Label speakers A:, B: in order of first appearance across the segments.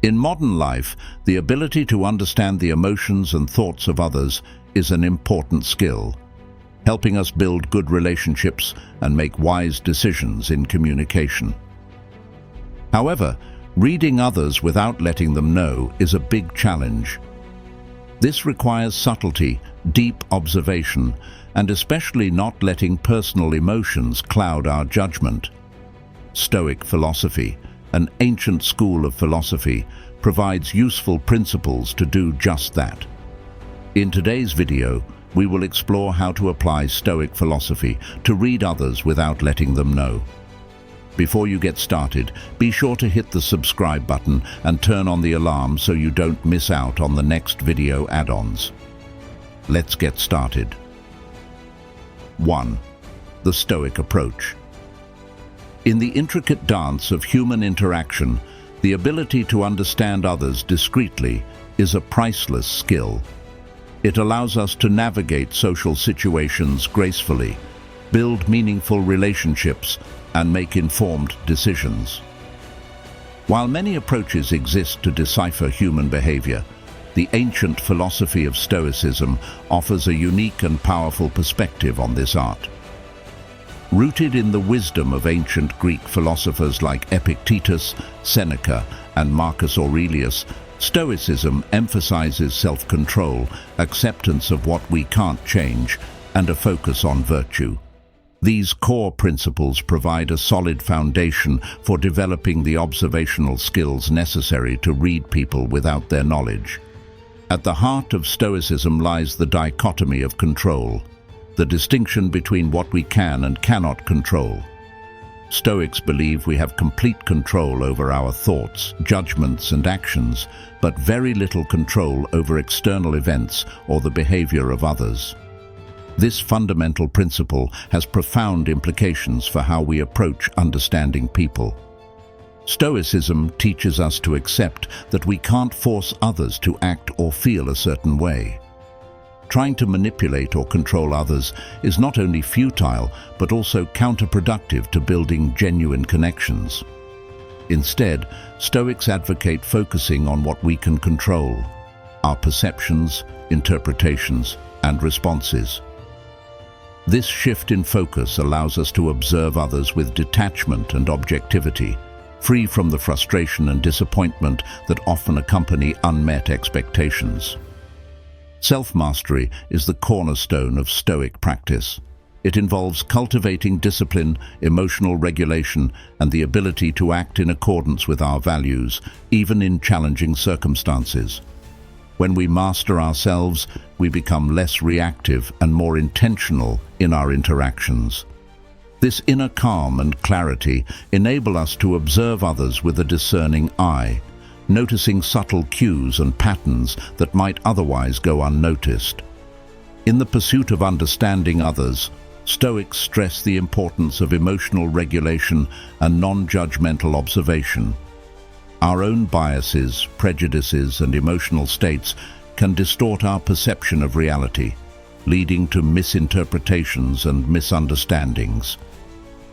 A: In modern life, the ability to understand the emotions and thoughts of others is an important skill, helping us build good relationships and make wise decisions in communication. However, reading others without letting them know is a big challenge. This requires subtlety, deep observation, and especially not letting personal emotions cloud our judgment. Stoic philosophy, an ancient school of philosophy, provides useful principles to do just that. In today's video, we will explore how to apply Stoic philosophy to read others without letting them know. Before you get started, be sure to hit the subscribe button and turn on the alarm so you don't miss out on the next video add-ons. Let's get started. 1. The Stoic Approach. In the intricate dance of human interaction, the ability to understand others discreetly is a priceless skill. It allows us to navigate social situations gracefully, build meaningful relationships, and make informed decisions. While many approaches exist to decipher human behavior, the ancient philosophy of Stoicism offers a unique and powerful perspective on this art. Rooted in the wisdom of ancient Greek philosophers like Epictetus, Seneca, and Marcus Aurelius, Stoicism emphasizes self-control, acceptance of what we can't change, and a focus on virtue. These core principles provide a solid foundation for developing the observational skills necessary to read people without their knowledge. At the heart of Stoicism lies the dichotomy of control, the distinction between what we can and cannot control. Stoics believe we have complete control over our thoughts, judgments, and actions, but very little control over external events or the behavior of others. This fundamental principle has profound implications for how we approach understanding people. Stoicism teaches us to accept that we can't force others to act or feel a certain way. Trying to manipulate or control others is not only futile, but also counterproductive to building genuine connections. Instead, Stoics advocate focusing on what we can control: our perceptions, interpretations, and responses. This shift in focus allows us to observe others with detachment and objectivity, free from the frustration and disappointment that often accompany unmet expectations. Self-mastery is the cornerstone of Stoic practice. It involves cultivating discipline, emotional regulation, and the ability to act in accordance with our values, even in challenging circumstances. When we master ourselves, we become less reactive and more intentional in our interactions. This inner calm and clarity enable us to observe others with a discerning eye, noticing subtle cues and patterns that might otherwise go unnoticed. In the pursuit of understanding others, Stoics stress the importance of emotional regulation and non-judgmental observation. Our own biases, prejudices, and emotional states can distort our perception of reality, leading to misinterpretations and misunderstandings.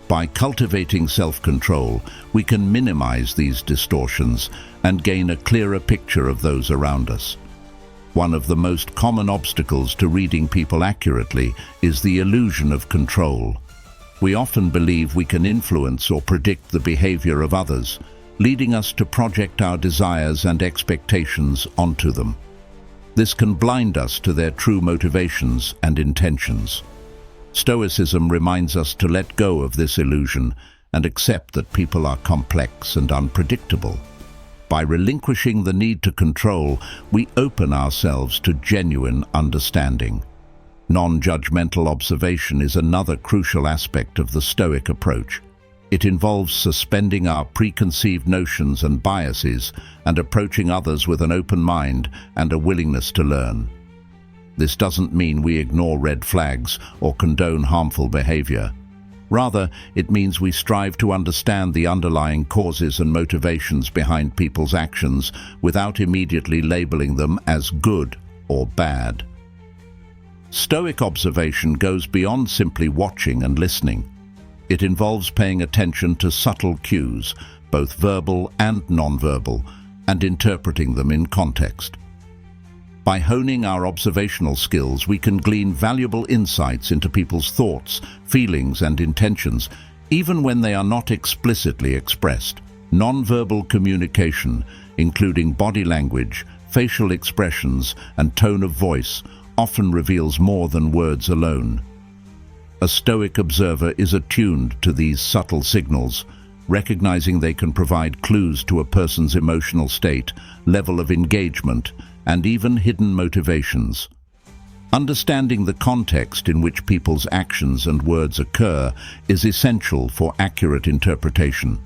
A: By cultivating self-control, we can minimize these distortions and gain a clearer picture of those around us. One of the most common obstacles to reading people accurately is the illusion of control. We often believe we can influence or predict the behavior of others, leading us to project our desires and expectations onto them. This can blind us to their true motivations and intentions. Stoicism reminds us to let go of this illusion and accept that people are complex and unpredictable. By relinquishing the need to control, we open ourselves to genuine understanding. Non-judgmental observation is another crucial aspect of the Stoic approach. It involves suspending our preconceived notions and biases and approaching others with an open mind and a willingness to learn. This doesn't mean we ignore red flags or condone harmful behavior. Rather, it means we strive to understand the underlying causes and motivations behind people's actions without immediately labeling them as good or bad. Stoic observation goes beyond simply watching and listening. It involves paying attention to subtle cues, both verbal and nonverbal, and interpreting them in context. By honing our observational skills, we can glean valuable insights into people's thoughts, feelings, and intentions, even when they are not explicitly expressed. Nonverbal communication, including body language, facial expressions, and tone of voice, often reveals more than words alone. A Stoic observer is attuned to these subtle signals, recognizing they can provide clues to a person's emotional state, level of engagement, and even hidden motivations. Understanding the context in which people's actions and words occur is essential for accurate interpretation.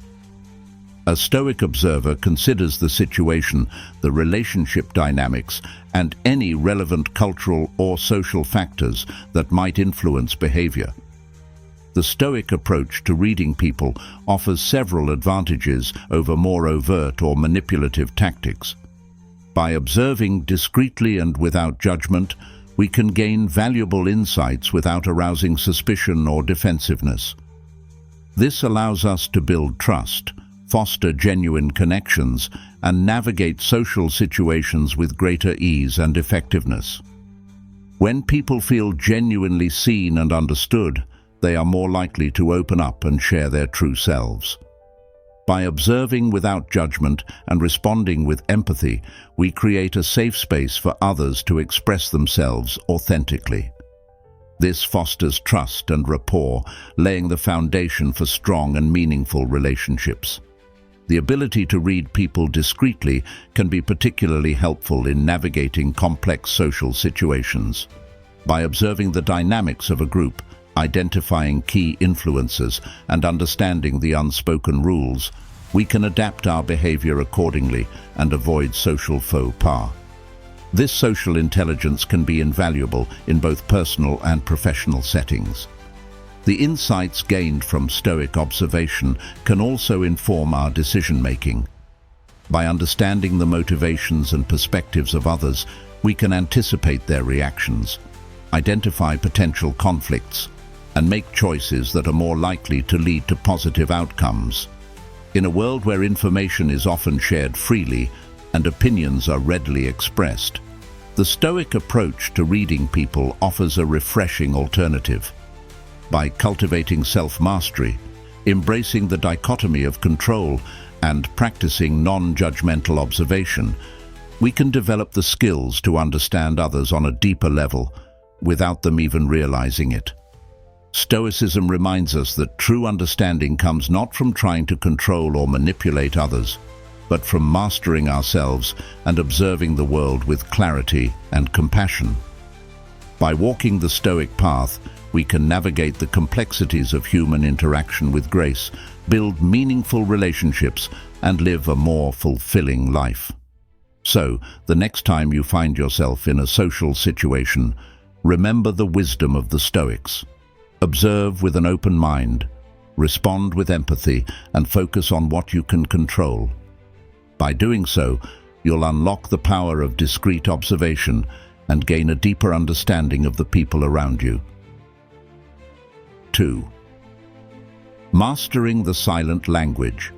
A: A Stoic observer considers the situation, the relationship dynamics, and any relevant cultural or social factors that might influence behavior. The Stoic approach to reading people offers several advantages over more overt or manipulative tactics. By observing discreetly and without judgment, we can gain valuable insights without arousing suspicion or defensiveness. This allows us to build trust, foster genuine connections, and navigate social situations with greater ease and effectiveness. When people feel genuinely seen and understood, they are more likely to open up and share their true selves. By observing without judgment and responding with empathy, we create a safe space for others to express themselves authentically. This fosters trust and rapport, laying the foundation for strong and meaningful relationships. The ability to read people discreetly can be particularly helpful in navigating complex social situations. By observing the dynamics of a group, identifying key influences, and understanding the unspoken rules, we can adapt our behavior accordingly and avoid social faux pas. This social intelligence can be invaluable in both personal and professional settings. The insights gained from Stoic observation can also inform our decision-making. By understanding the motivations and perspectives of others, we can anticipate their reactions, identify potential conflicts, and make choices that are more likely to lead to positive outcomes. In a world where information is often shared freely and opinions are readily expressed, the Stoic approach to reading people offers a refreshing alternative. By cultivating self-mastery, embracing the dichotomy of control, and practicing non-judgmental observation, we can develop the skills to understand others on a deeper level without them even realizing it. Stoicism reminds us that true understanding comes not from trying to control or manipulate others, but from mastering ourselves and observing the world with clarity and compassion. By walking the Stoic path, we can navigate the complexities of human interaction with grace, build meaningful relationships, and live a more fulfilling life. So, the next time you find yourself in a social situation, remember the wisdom of the Stoics. Observe with an open mind, respond with empathy, and focus on what you can control. By doing so, you'll unlock the power of discreet observation and gain a deeper understanding of the people around you. 2. Mastering the silent language.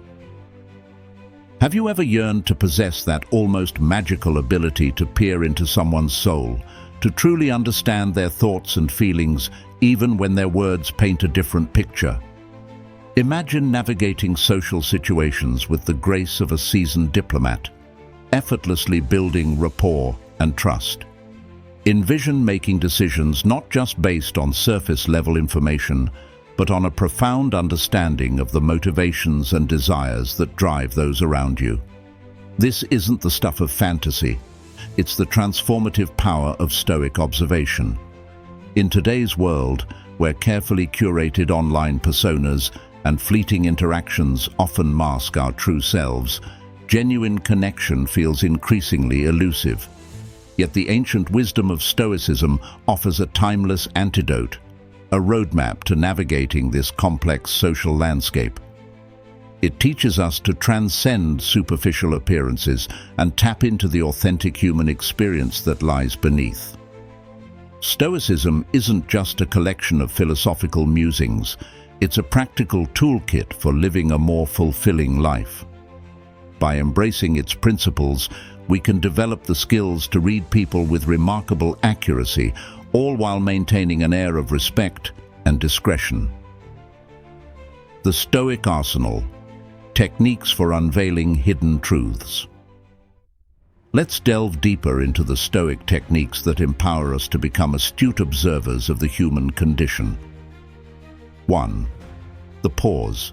A: Have you ever yearned to possess that almost magical ability to peer into someone's soul, to truly understand their thoughts and feelings, even when their words paint a different picture? Imagine navigating social situations with the grace of a seasoned diplomat, effortlessly building rapport and trust. Envision making decisions not just based on surface-level information, but on a profound understanding of the motivations and desires that drive those around you. This isn't the stuff of fantasy. It's the transformative power of Stoic observation. In today's world, where carefully curated online personas and fleeting interactions often mask our true selves, genuine connection feels increasingly elusive. Yet the ancient wisdom of Stoicism offers a timeless antidote, a roadmap to navigating this complex social landscape. It teaches us to transcend superficial appearances and tap into the authentic human experience that lies beneath. Stoicism isn't just a collection of philosophical musings, it's a practical toolkit for living a more fulfilling life. by embracing its principles, we can develop the skills to read people with remarkable accuracy, all while maintaining an air of respect and discretion. The Stoic Arsenal: Techniques for Unveiling Hidden Truths. Let's delve deeper into the Stoic techniques that empower us to become astute observers of the human condition. 1. The pause: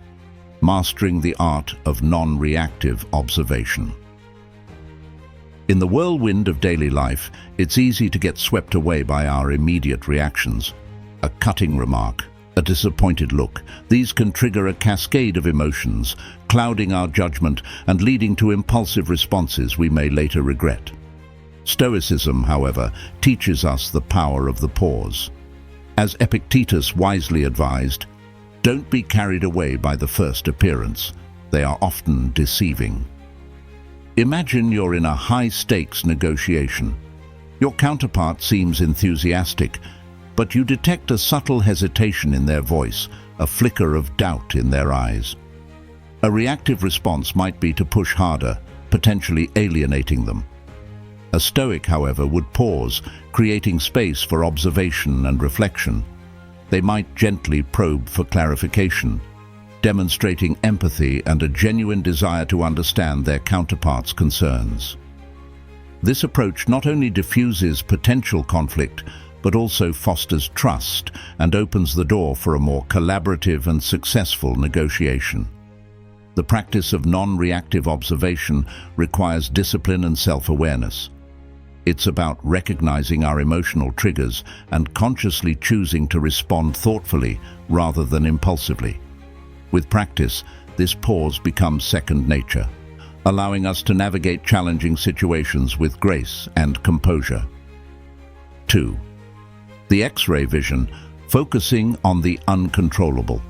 A: mastering the art of non-reactive observation. In the whirlwind of daily life, it's easy to get swept away by our immediate reactions. A cutting remark, a disappointed look, these can trigger a cascade of emotions, clouding our judgment and leading to impulsive responses we may later regret. Stoicism, however, teaches us the power of the pause. As Epictetus wisely advised, don't be carried away by the first appearance. They are often deceiving. Imagine you're in a high-stakes negotiation. Your counterpart seems enthusiastic, but you detect a subtle hesitation in their voice, a flicker of doubt in their eyes. A reactive response might be to push harder, potentially alienating them. A Stoic, however, would pause, creating space for observation and reflection. They might gently probe for clarification, demonstrating empathy and a genuine desire to understand their counterpart's concerns. This approach not only diffuses potential conflict, but also fosters trust and opens the door for a more collaborative and successful negotiation. The practice of non-reactive observation requires discipline and self-awareness. It's about recognizing our emotional triggers and consciously choosing to respond thoughtfully rather than impulsively. With practice, this pause becomes second nature, allowing us to navigate challenging situations with grace and composure. 2. The X-ray vision: focusing on the uncontrollable.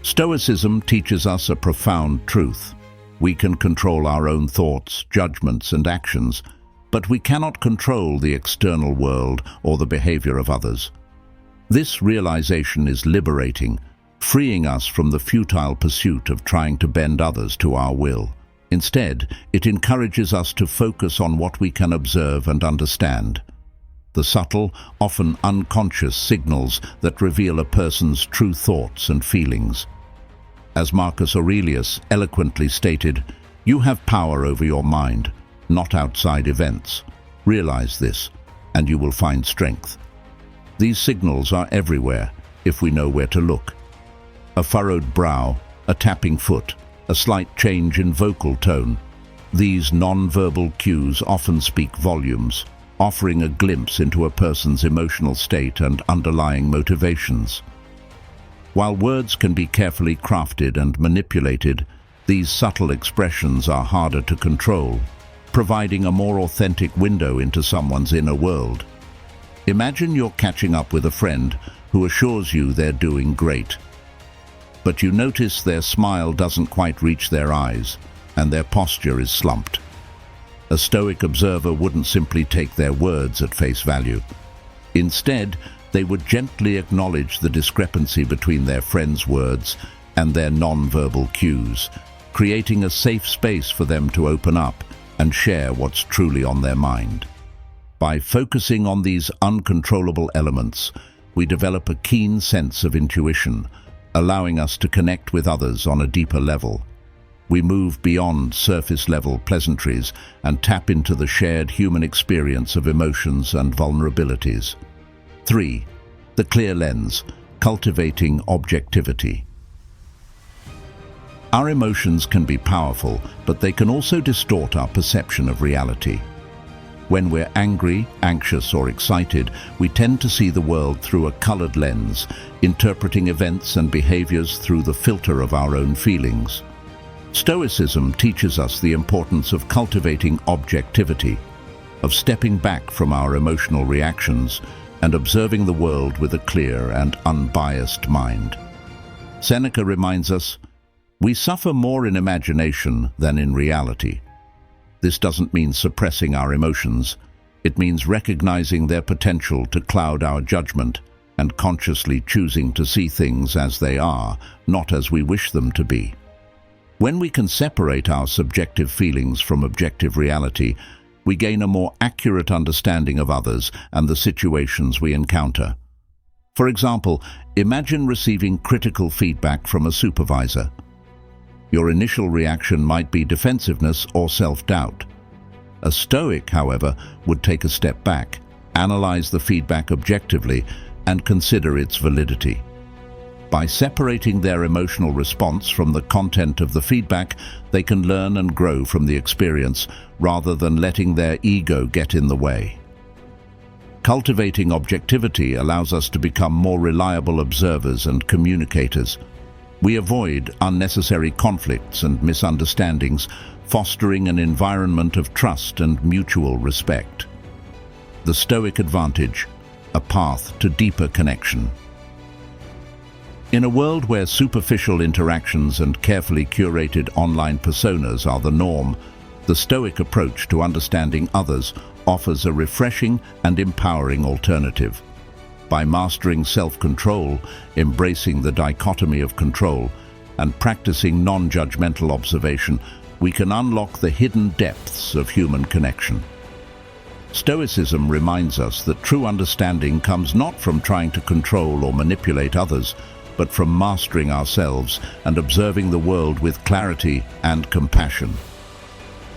A: Stoicism teaches us a profound truth. We can control our own thoughts, judgments, and actions, but we cannot control the external world or the behavior of others. This realization is liberating, freeing us from the futile pursuit of trying to bend others to our will. Instead, it encourages us to focus on what we can observe and understand. The subtle, often unconscious signals that reveal a person's true thoughts and feelings. As Marcus Aurelius eloquently stated, "You have power over your mind, not outside events. Realize this, and you will find strength." These signals are everywhere, if we know where to look. A furrowed brow, a tapping foot, a slight change in vocal tone. These non-verbal cues often speak volumes, offering a glimpse into a person's emotional state and underlying motivations. While words can be carefully crafted and manipulated, these subtle expressions are harder to control, providing a more authentic window into someone's inner world. Imagine you're catching up with a friend who assures you they're doing great. But you notice their smile doesn't quite reach their eyes, and their posture is slumped. A Stoic observer wouldn't simply take their words at face value. Instead, they would gently acknowledge the discrepancy between their friend's words and their non-verbal cues, creating a safe space for them to open up and share what's truly on their mind. By focusing on these uncontrollable elements, we develop a keen sense of intuition, allowing us to connect with others on a deeper level. We move beyond surface-level pleasantries and tap into the shared human experience of emotions and vulnerabilities. 3. The clear lens: cultivating objectivity. Our emotions can be powerful, but they can also distort our perception of reality. When we're angry, anxious, or excited, we tend to see the world through a colored lens, interpreting events and behaviors through the filter of our own feelings. Stoicism teaches us the importance of cultivating objectivity, of stepping back from our emotional reactions and observing the world with a clear and unbiased mind. Seneca reminds us, "We suffer more in imagination than in reality." This doesn't mean suppressing our emotions. It means recognizing their potential to cloud our judgment and consciously choosing to see things as they are, not as we wish them to be. When we can separate our subjective feelings from objective reality, we gain a more accurate understanding of others and the situations we encounter. For example, imagine receiving critical feedback from a supervisor. Your initial reaction might be defensiveness or self-doubt. A Stoic, however, would take a step back, analyze the feedback objectively, and consider its validity. By separating their emotional response from the content of the feedback, they can learn and grow from the experience rather than letting their ego get in the way. Cultivating objectivity allows us to become more reliable observers and communicators. We avoid unnecessary conflicts and misunderstandings, fostering an environment of trust and mutual respect. The Stoic Advantage, a path to deeper connection. In a world where superficial interactions and carefully curated online personas are the norm, the Stoic approach to understanding others offers a refreshing and empowering alternative. By mastering self-control, embracing the dichotomy of control, and practicing non-judgmental observation, we can unlock the hidden depths of human connection. Stoicism reminds us that true understanding comes not from trying to control or manipulate others, but from mastering ourselves and observing the world with clarity and compassion.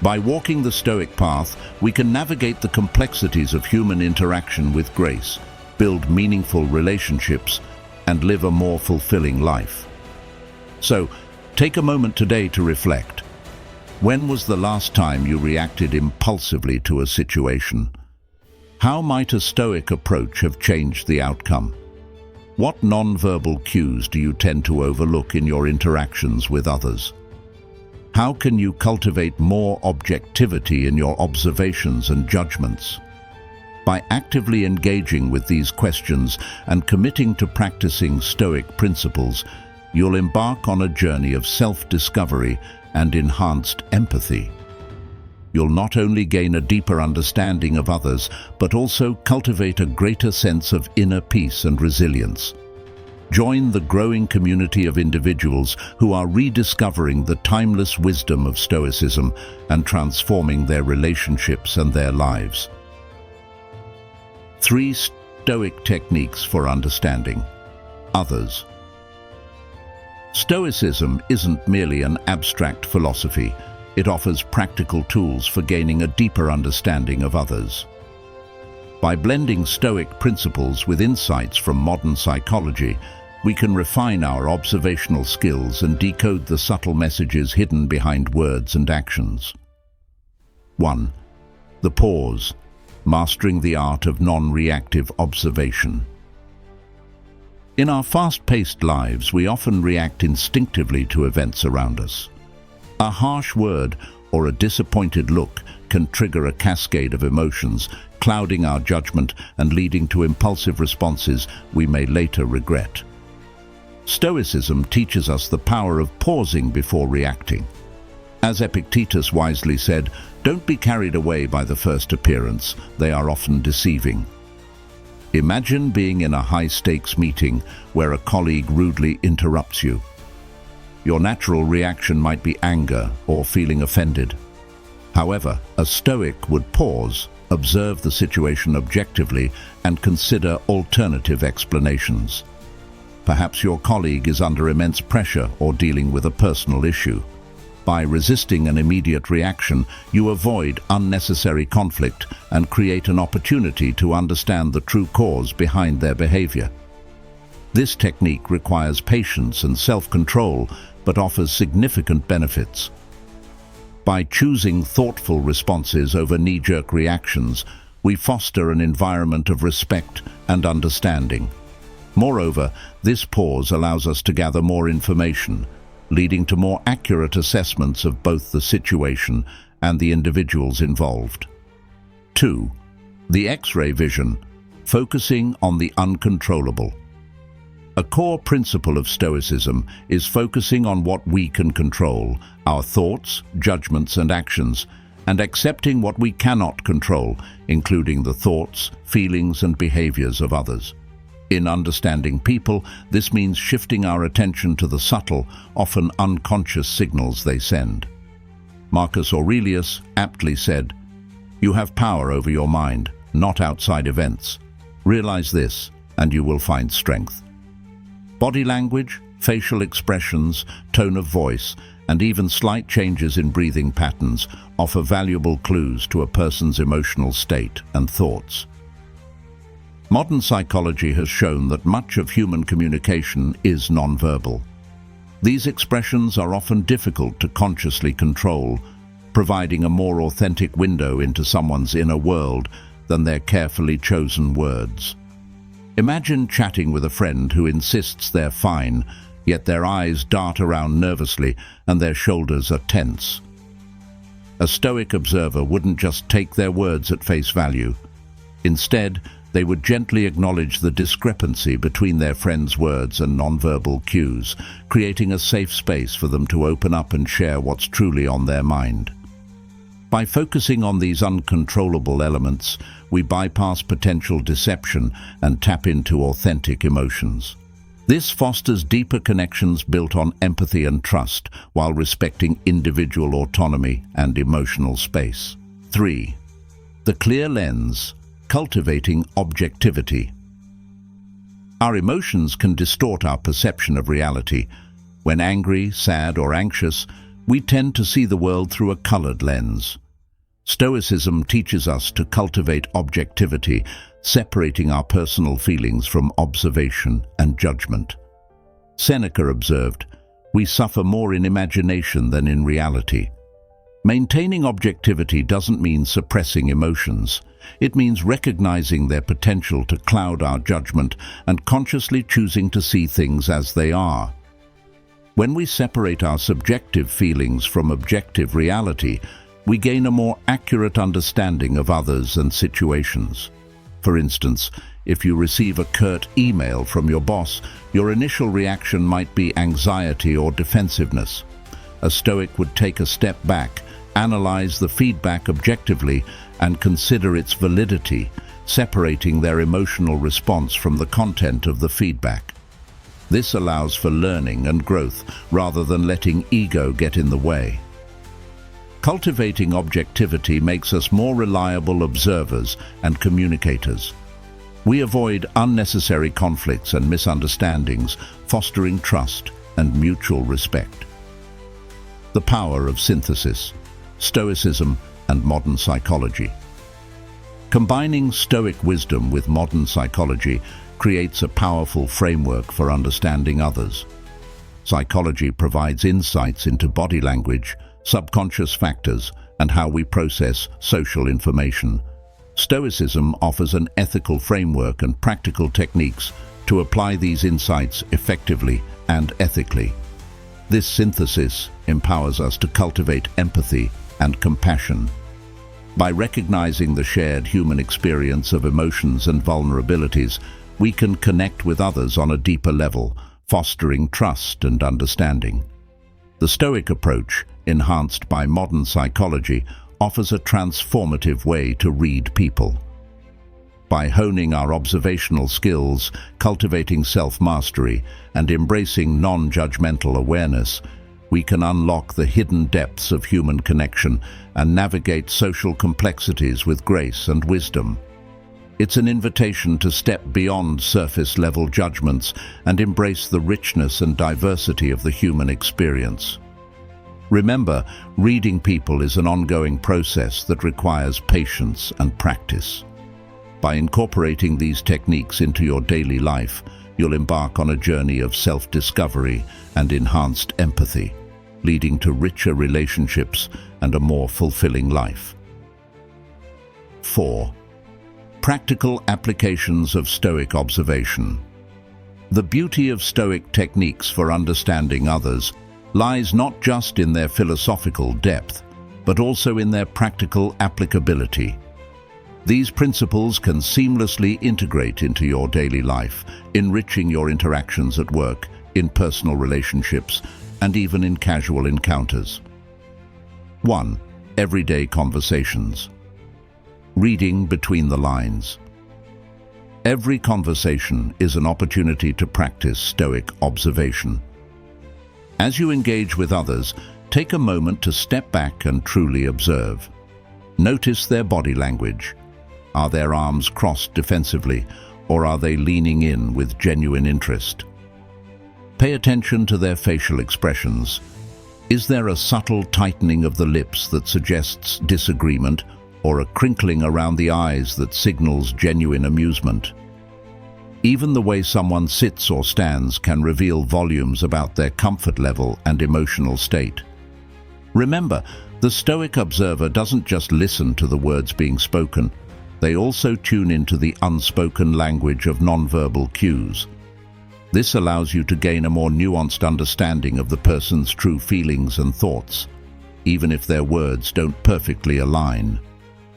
A: By walking the Stoic path, we can navigate the complexities of human interaction with grace, build meaningful relationships, and live a more fulfilling life. So, take a moment today to reflect. When was the last time you reacted impulsively to a situation? How might a Stoic approach have changed the outcome? What non-verbal cues do you tend to overlook in your interactions with others? How can you cultivate more objectivity in your observations and judgments? By actively engaging with these questions and committing to practicing Stoic principles, you'll embark on a journey of self-discovery and enhanced empathy. You'll not only gain a deeper understanding of others, but also cultivate a greater sense of inner peace and resilience. Join the growing community of individuals who are rediscovering the timeless wisdom of Stoicism and transforming their relationships and their lives. 3 Stoic techniques for understanding others. Stoicism isn't merely an abstract philosophy. It offers practical tools for gaining a deeper understanding of others. By blending Stoic principles with insights from modern psychology, we can refine our observational skills and decode the subtle messages hidden behind words and actions. 1. The pause, mastering the art of non-reactive observation. In our fast-paced lives, we often react instinctively to events around us. A harsh word or a disappointed look can trigger a cascade of emotions, clouding our judgment and leading to impulsive responses we may later regret. Stoicism teaches us the power of pausing before reacting. As Epictetus wisely said, "Don't be carried away by the first appearance, they are often deceiving." Imagine being in a high-stakes meeting where a colleague rudely interrupts you. Your natural reaction might be anger or feeling offended. However, a Stoic would pause, observe the situation objectively, and consider alternative explanations. Perhaps your colleague is under immense pressure or dealing with a personal issue. By resisting an immediate reaction, you avoid unnecessary conflict and create an opportunity to understand the true cause behind their behavior. This technique requires patience and self-control, but offers significant benefits. By choosing thoughtful responses over knee-jerk reactions, we foster an environment of respect and understanding. Moreover, this pause allows us to gather more information, leading to more accurate assessments of both the situation and the individuals involved. 2. The X-ray vision, focusing on the uncontrollable. A core principle of Stoicism is focusing on what we can control, our thoughts, judgments, and actions, and accepting what we cannot control, including the thoughts, feelings, and behaviors of others. In understanding people, this means shifting our attention to the subtle, often unconscious signals they send. Marcus Aurelius aptly said, "You have power over your mind, not outside events. Realize this, and you will find strength." Body language, facial expressions, tone of voice, and even slight changes in breathing patterns offer valuable clues to a person's emotional state and thoughts. Modern psychology has shown that much of human communication is nonverbal. These expressions are often difficult to consciously control, providing a more authentic window into someone's inner world than their carefully chosen words. Imagine chatting with a friend who insists they're fine, yet their eyes dart around nervously and their shoulders are tense. A Stoic observer wouldn't just take their words at face value. Instead, they would gently acknowledge the discrepancy between their friend's words and nonverbal cues, creating a safe space for them to open up and share what's truly on their mind. By focusing on these uncontrollable elements, we bypass potential deception and tap into authentic emotions. This fosters deeper connections built on empathy and trust, while respecting individual autonomy and emotional space. 3. The clear lens. Cultivating objectivity. Our emotions can distort our perception of reality. When angry, sad, or anxious, we tend to see the world through a colored lens. Stoicism teaches us to cultivate objectivity, separating our personal feelings from observation and judgment. Seneca observed, "We suffer more in imagination than in reality." Maintaining objectivity doesn't mean suppressing emotions. It means recognizing their potential to cloud our judgment and consciously choosing to see things as they are. When we separate our subjective feelings from objective reality, we gain a more accurate understanding of others and situations. For instance, if you receive a curt email from your boss, your initial reaction might be anxiety or defensiveness. A Stoic would take a step back, analyze the feedback objectively, and consider its validity, separating their emotional response from the content of the feedback. This allows for learning and growth rather than letting ego get in the way. Cultivating objectivity makes us more reliable observers and communicators. We avoid unnecessary conflicts and misunderstandings, fostering trust and mutual respect. The power of synthesis. Stoicism and modern psychology. Combining Stoic wisdom with modern psychology creates a powerful framework for understanding others. Psychology provides insights into body language, subconscious factors, and how we process social information. Stoicism offers an ethical framework and practical techniques to apply these insights effectively and ethically. This synthesis empowers us to cultivate empathy and compassion. By recognizing the shared human experience of emotions and vulnerabilities, we can connect with others on a deeper level, fostering trust and understanding. The Stoic approach, enhanced by modern psychology, offers a transformative way to read people. By honing our observational skills, cultivating self-mastery, and embracing non-judgmental awareness, we can unlock the hidden depths of human connection and navigate social complexities with grace and wisdom. It's an invitation to step beyond surface-level judgments and embrace the richness and diversity of the human experience. Remember, reading people is an ongoing process that requires patience and practice. By incorporating these techniques into your daily life, you'll embark on a journey of self-discovery and enhanced empathy, leading to richer relationships and a more fulfilling life. 4. Practical applications of Stoic observation. The beauty of Stoic techniques for understanding others lies not just in their philosophical depth, but also in their practical applicability. These principles can seamlessly integrate into your daily life, enriching your interactions at work, in personal relationships, and even in casual encounters. 1. Everyday conversations. Reading between the lines. Every conversation is an opportunity to practice Stoic observation. As you engage with others, take a moment to step back and truly observe. Notice their body language. Are their arms crossed defensively, or are they leaning in with genuine interest? Pay attention to their facial expressions. Is there a subtle tightening of the lips that suggests disagreement, or a crinkling around the eyes that signals genuine amusement? Even the way someone sits or stands can reveal volumes about their comfort level and emotional state. Remember, the Stoic observer doesn't just listen to the words being spoken, they also tune into the unspoken language of nonverbal cues. This allows you to gain a more nuanced understanding of the person's true feelings and thoughts, even if their words don't perfectly align.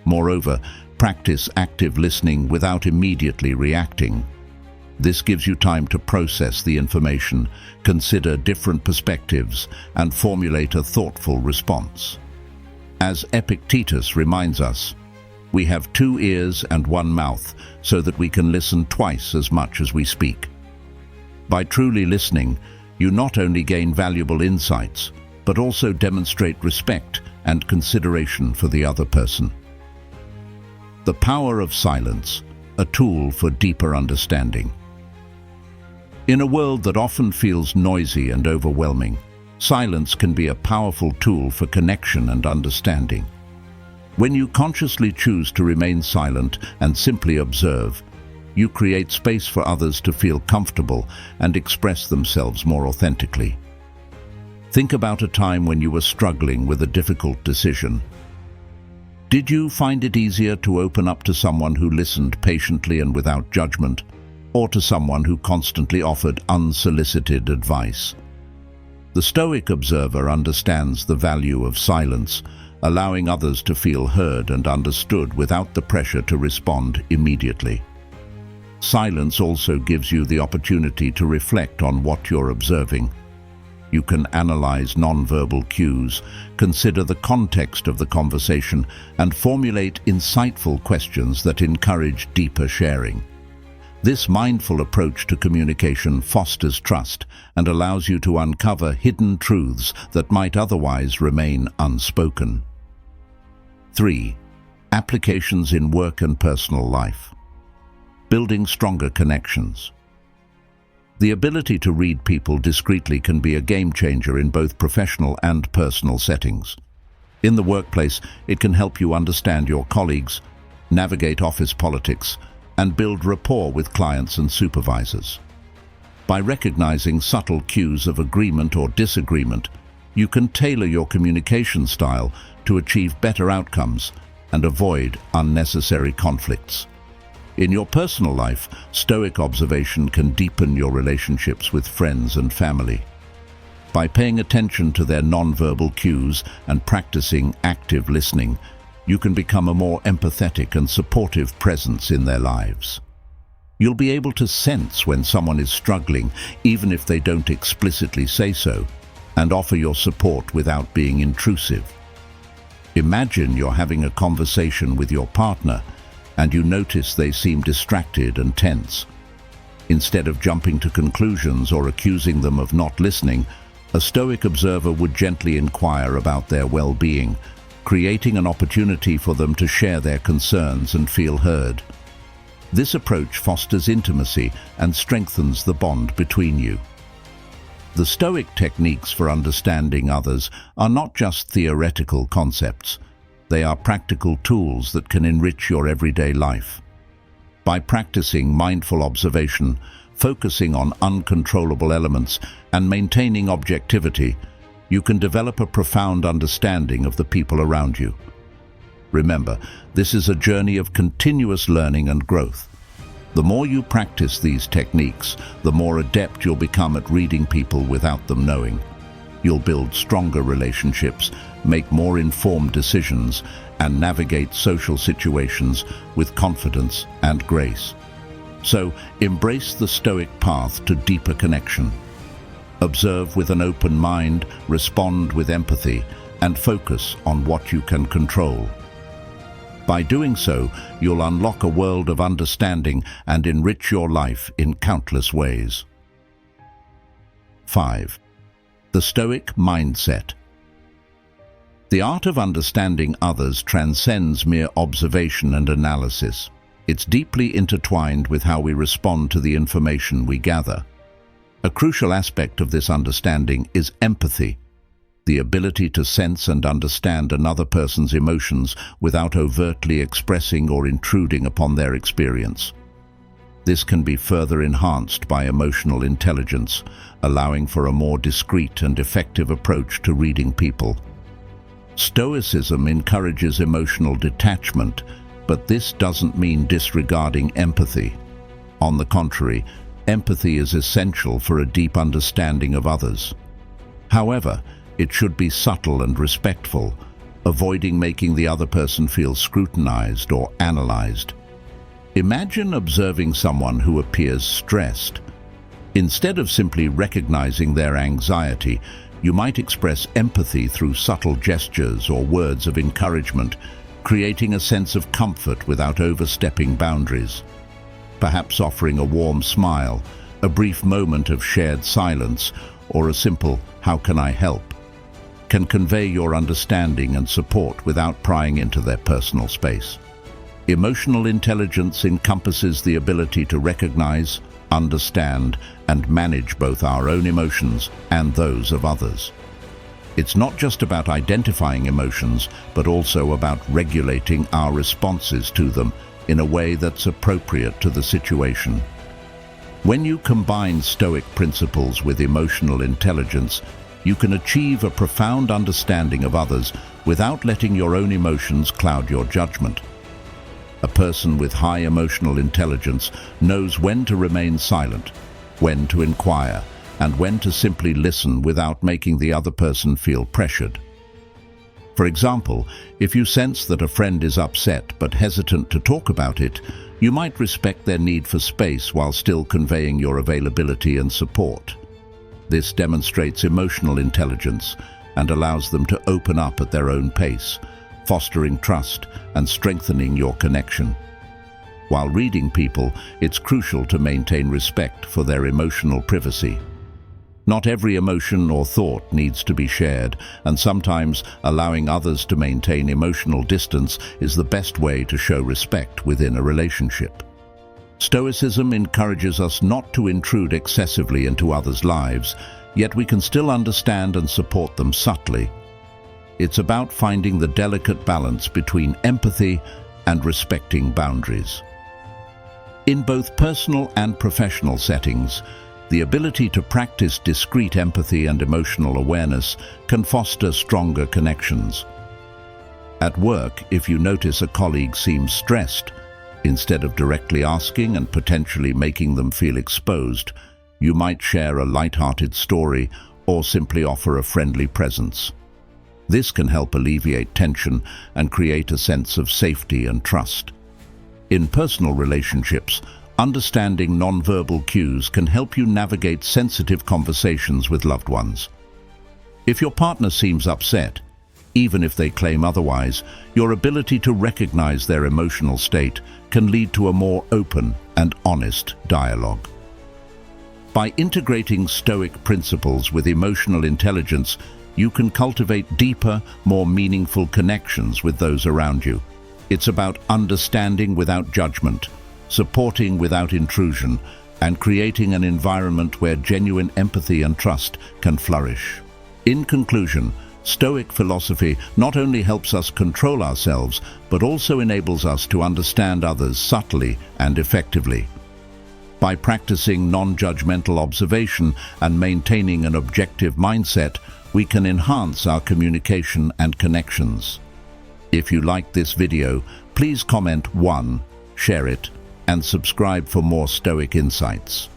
A: Moreover, practice active listening without immediately reacting. This gives you time to process the information, consider different perspectives, and formulate a thoughtful response. As Epictetus reminds us, we have 2 ears and 1 mouth so that we can listen twice as much as we speak. By truly listening, you not only gain valuable insights, but also demonstrate respect and consideration for the other person. The power of silence, a tool for deeper understanding. In a world that often feels noisy and overwhelming, silence can be a powerful tool for connection and understanding. When you consciously choose to remain silent and simply observe, you create space for others to feel comfortable and express themselves more authentically. Think about a time when you were struggling with a difficult decision. Did you find it easier to open up to someone who listened patiently and without judgment, or to someone who constantly offered unsolicited advice? The Stoic observer understands the value of silence, allowing others to feel heard and understood without the pressure to respond immediately. Silence also gives you the opportunity to reflect on what you're observing. You can analyze nonverbal cues, consider the context of the conversation, and formulate insightful questions that encourage deeper sharing. This mindful approach to communication fosters trust and allows you to uncover hidden truths that might otherwise remain unspoken. 3. Applications in work and personal life. Building stronger connections. The ability to read people discreetly can be a game changer in both professional and personal settings. In the workplace, it can help you understand your colleagues, navigate office politics, and build rapport with clients and supervisors. By recognizing subtle cues of agreement or disagreement, you can tailor your communication style to achieve better outcomes and avoid unnecessary conflicts. In your personal life, Stoic observation can deepen your relationships with friends and family. By paying attention to their nonverbal cues and practicing active listening, you can become a more empathetic and supportive presence in their lives. You'll be able to sense when someone is struggling, even if they don't explicitly say so, and offer your support without being intrusive. Imagine you're having a conversation with your partner, and you notice they seem distracted and tense. Instead of jumping to conclusions or accusing them of not listening, a Stoic observer would gently inquire about their well-being, creating an opportunity for them to share their concerns and feel heard. This approach fosters intimacy and strengthens the bond between you. The Stoic techniques for understanding others are not just theoretical concepts. They are practical tools that can enrich your everyday life. By practicing mindful observation, focusing on uncontrollable elements, and maintaining objectivity, you can develop a profound understanding of the people around you. Remember, this is a journey of continuous learning and growth. The more you practice these techniques, the more adept you'll become at reading people without them knowing. You'll build stronger relationships, make more informed decisions, and navigate social situations with confidence and grace. So, embrace the Stoic path to deeper connection. Observe with an open mind, respond with empathy, and focus on what you can control. By doing so, you'll unlock a world of understanding and enrich your life in countless ways. 5. The Stoic Mindset. The art of understanding others transcends mere observation and analysis. It's deeply intertwined with how we respond to the information we gather. A crucial aspect of this understanding is empathy, the ability to sense and understand another person's emotions without overtly expressing or intruding upon their experience. This can be further enhanced by emotional intelligence, allowing for a more discreet and effective approach to reading people. Stoicism encourages emotional detachment, but this doesn't mean disregarding empathy. On the contrary, empathy is essential for a deep understanding of others. However, it should be subtle and respectful, avoiding making the other person feel scrutinized or analyzed. Imagine observing someone who appears stressed. Instead of simply recognizing their anxiety, you might express empathy through subtle gestures or words of encouragement, creating a sense of comfort without overstepping boundaries. Perhaps offering a warm smile, a brief moment of shared silence, or a simple "How can I help?" can convey your understanding and support without prying into their personal space. Emotional intelligence encompasses the ability to recognize, understand, and manage both our own emotions and those of others. It's not just about identifying emotions, but also about regulating our responses to them in a way that's appropriate to the situation. When you combine Stoic principles with emotional intelligence, you can achieve a profound understanding of others without letting your own emotions cloud your judgment. A person with high emotional intelligence knows when to remain silent, when to inquire, and when to simply listen without making the other person feel pressured. For example, if you sense that a friend is upset but hesitant to talk about it, you might respect their need for space while still conveying your availability and support. This demonstrates emotional intelligence and allows them to open up at their own pace, fostering trust and strengthening your connection. While reading people, it's crucial to maintain respect for their emotional privacy. Not every emotion or thought needs to be shared, and sometimes allowing others to maintain emotional distance is the best way to show respect within a relationship. Stoicism encourages us not to intrude excessively into others' lives, yet we can still understand and support them subtly. It's about finding the delicate balance between empathy and respecting boundaries. In both personal and professional settings, the ability to practice discreet empathy and emotional awareness can foster stronger connections. At work, if you notice a colleague seems stressed, instead of directly asking and potentially making them feel exposed, you might share a light-hearted story or simply offer a friendly presence. This can help alleviate tension and create a sense of safety and trust. In personal relationships, understanding nonverbal cues can help you navigate sensitive conversations with loved ones. If your partner seems upset, even if they claim otherwise, your ability to recognize their emotional state can lead to a more open and honest dialogue. By integrating Stoic principles with emotional intelligence, you can cultivate deeper, more meaningful connections with those around you. It's about understanding without judgment, supporting without intrusion, and creating an environment where genuine empathy and trust can flourish. In conclusion, Stoic philosophy not only helps us control ourselves, but also enables us to understand others subtly and effectively. By practicing non-judgmental observation and maintaining an objective mindset, we can enhance our communication and connections. If you liked this video, please comment 1, share it, and subscribe for more Stoic insights.